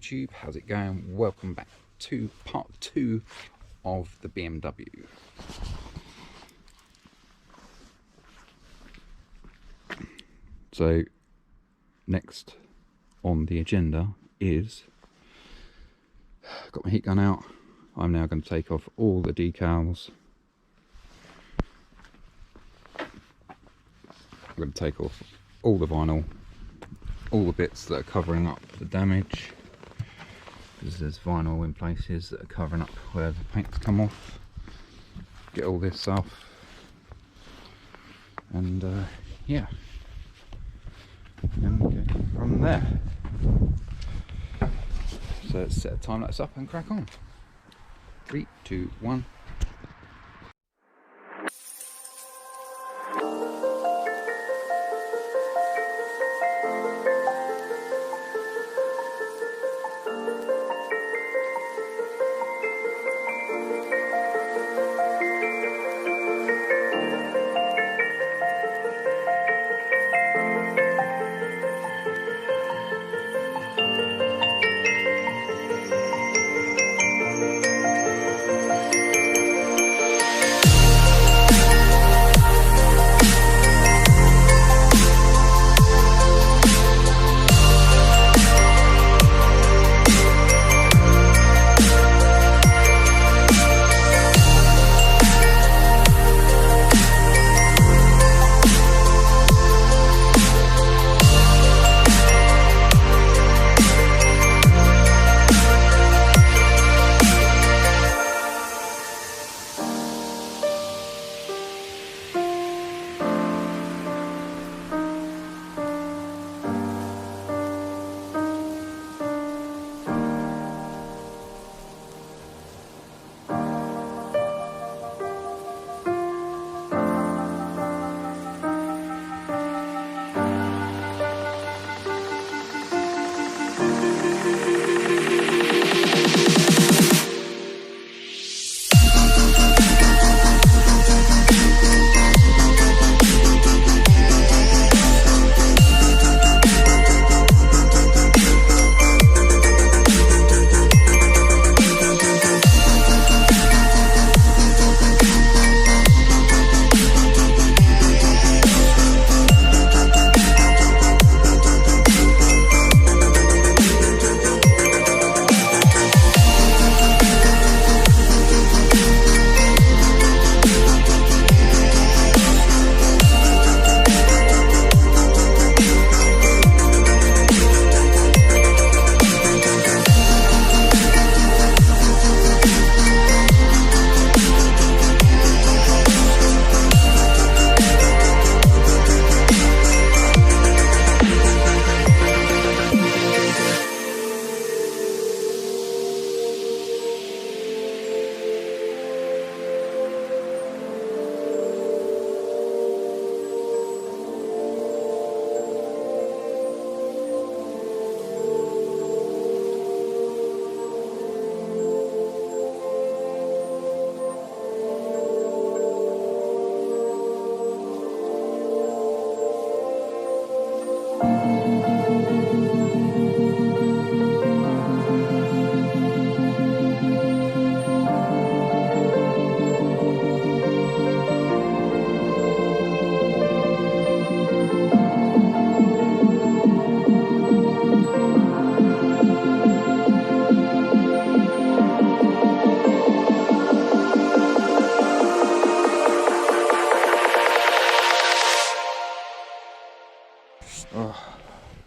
YouTube, how's it going? Welcome back to part 2 of the BMW. So next on the agenda is, got my heat gun out. I'm now going to take off all the decals. I'm going to take off all the vinyl, all the bits that are covering up the damage, because there's vinyl in places that are covering up where the paint's come off. Get all this off, and yeah, and go from there. So let's set a time lapse up and crack on. 3, 2, 1.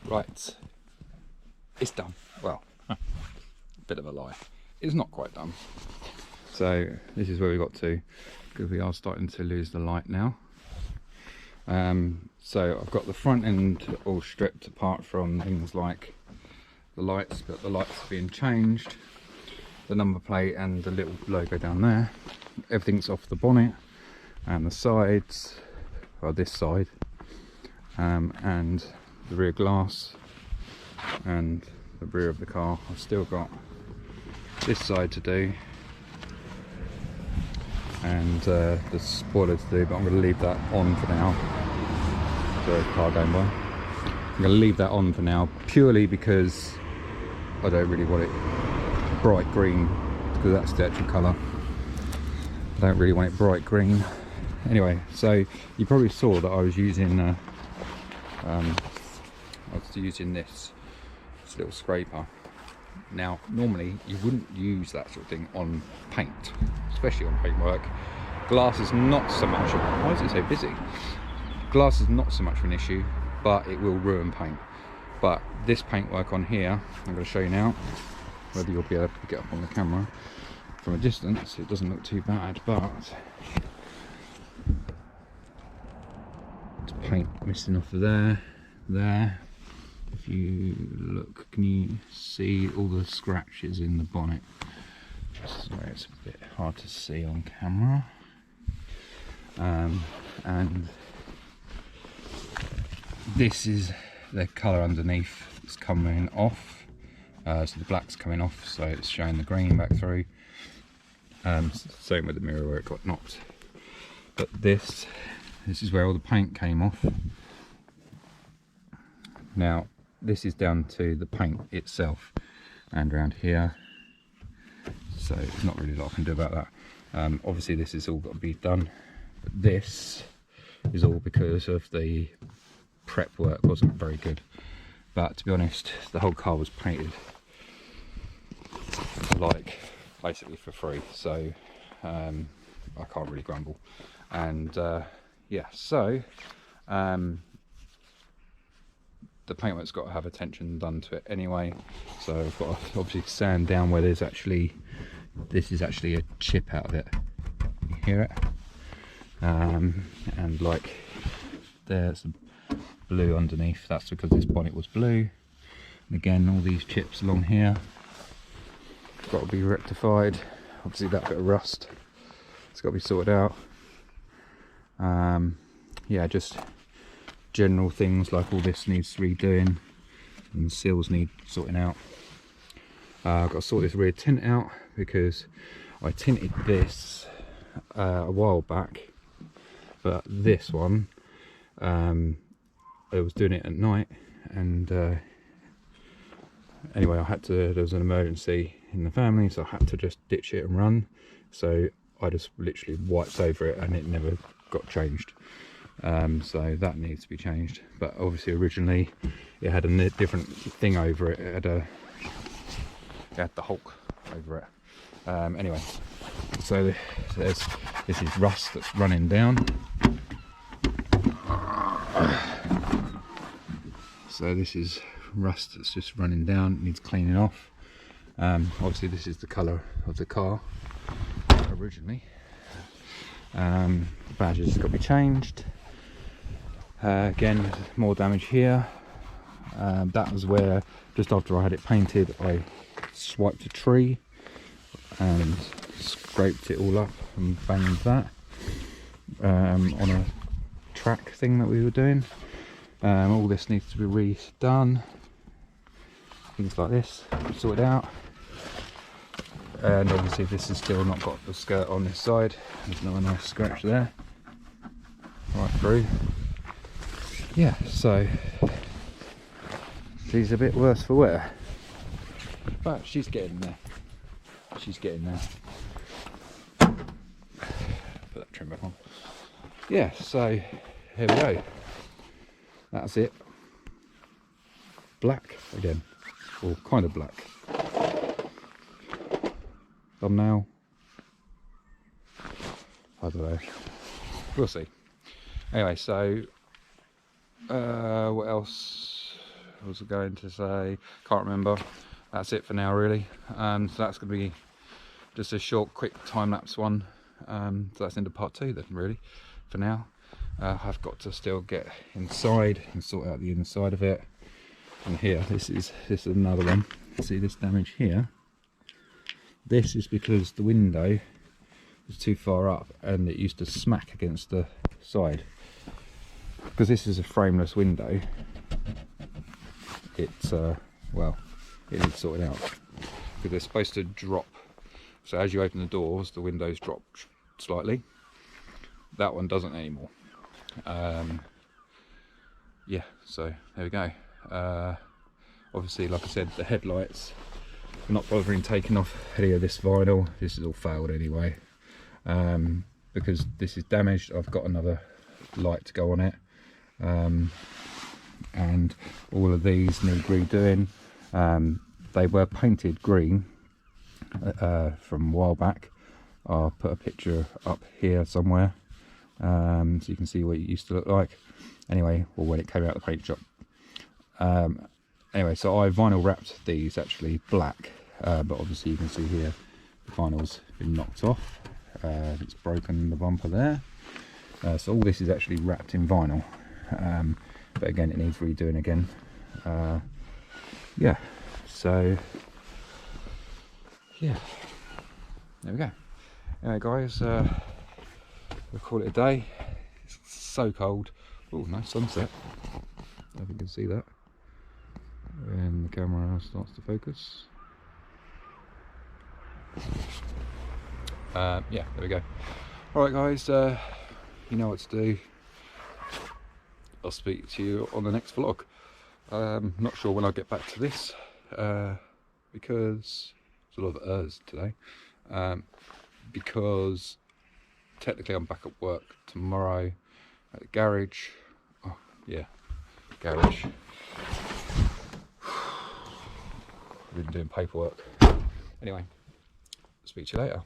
Right, it's done. Well, bit of a lie. It's not quite done. So this is where we got to, because we are starting to lose the light now. So I've got the front end all stripped apart from things like the lights, but the lights are being changed. The number plate and the little logo down there. Everything's off the bonnet and the sides, well this side, and the rear glass and the rear of the car. I've still got this side to do and the spoiler to do, but I'm going to leave that on for now. Sorry, car going by. I'm going to leave that on for now purely because I don't really want it bright green because that's the actual colour. I don't really want it bright green. Anyway, so you probably saw that I was using this little scraper. Now, normally you wouldn't use that sort of thing on paint, especially on paintwork. Glass is not so much. Why is it so busy? Glass is not so much of an issue, but it will ruin paint. But this paintwork on here, I'm going to show you now, whether you'll be able to get up on the camera from a distance. It doesn't look too bad, but it's paint missing off of there. If you look, can you see all the scratches in the bonnet? Sorry, it's a bit hard to see on camera. And this is the colour underneath. It's coming off, so the black's coming off, so it's showing the green back through. Same with the mirror where it got knocked. But this is where all the paint came off. Now this is down to the paint itself and around here, so there's not really a lot I can do about that. Obviously this has all got to be done, but this is all because of the prep work wasn't very good. But to be honest, the whole car was painted like basically for free, so I can't really grumble. And yeah, so the paintwork's got to have attention done to it anyway, so I've got to obviously sand down where there's actually, this is actually a chip out of it, you hear it, and like there's blue underneath. That's because this bonnet was blue, and again all these chips along here got to be rectified. Obviously that bit of rust, it's got to be sorted out. Yeah, just general things like all this needs redoing and seals need sorting out. I've got to sort this rear tint out because I tinted this a while back, but this one I was doing it at night, and anyway I had to, there was an emergency in the family, so I had to just ditch it and run, so I just literally wiped over it and it never got changed. So that needs to be changed, but obviously originally it had a different thing over it. It had the Hulk over it. Anyway, so this is rust that's running down. So this is rust that's just running down, it needs cleaning off. Obviously this is the colour of the car originally. Badges has got to be changed. Again, more damage here. That was where, just after I had it painted, I swiped a tree and scraped it all up and banged that on a track thing that we were doing. All this needs to be redone. Things like this, sorted out. And obviously this has still not got the skirt on this side. There's not a nice scratch there. Right through. Yeah, so she's a bit worse for wear, but she's getting there. She's getting there. Put that trim back on. Yeah, so here we go. That's it. Black again, or kind of black. Thumbnail. I don't know. We'll see. Anyway, so what else was I going to say? Can't remember. That's it for now, really. So that's going to be just a short, quick time-lapse one. So that's into part 2 then, really, for now. I've got to still get inside and sort out the inside of it. And here, this is another one. See this damage here? This is because the window was too far up and it used to smack against the side. Because this is a frameless window, it's well, it needs sorted out because they're supposed to drop. So as you open the doors, the windows drop slightly. That one doesn't anymore. Yeah, so there we go. Obviously, like I said, the headlights, I'm not bothering taking off any of this vinyl. This is all failed anyway, because this is damaged. I've got another light to go on it, and all of these need redoing. They were painted green from a while back. I'll put a picture up here somewhere, so you can see what it used to look like. Anyway, well, when it came out of the paint shop. Anyway, so I vinyl wrapped these actually black, but obviously you can see here the vinyl's been knocked off. It's broken the bumper there. So all this is actually wrapped in vinyl, but again, it needs redoing again. Yeah, so yeah, there we go. Anyway guys, we'll call it a day. It's so cold. Oh, nice sunset. I don't know if you can see that. And the camera starts to focus. Yeah, there we go. Alright guys, you know what to do. I'll speak to you on the next vlog. Not sure when I'll get back to this, because there's a lot of errs today. Because technically I'm back at work tomorrow at the garage. Oh yeah, garage. I've been doing paperwork. Anyway, speak to you later.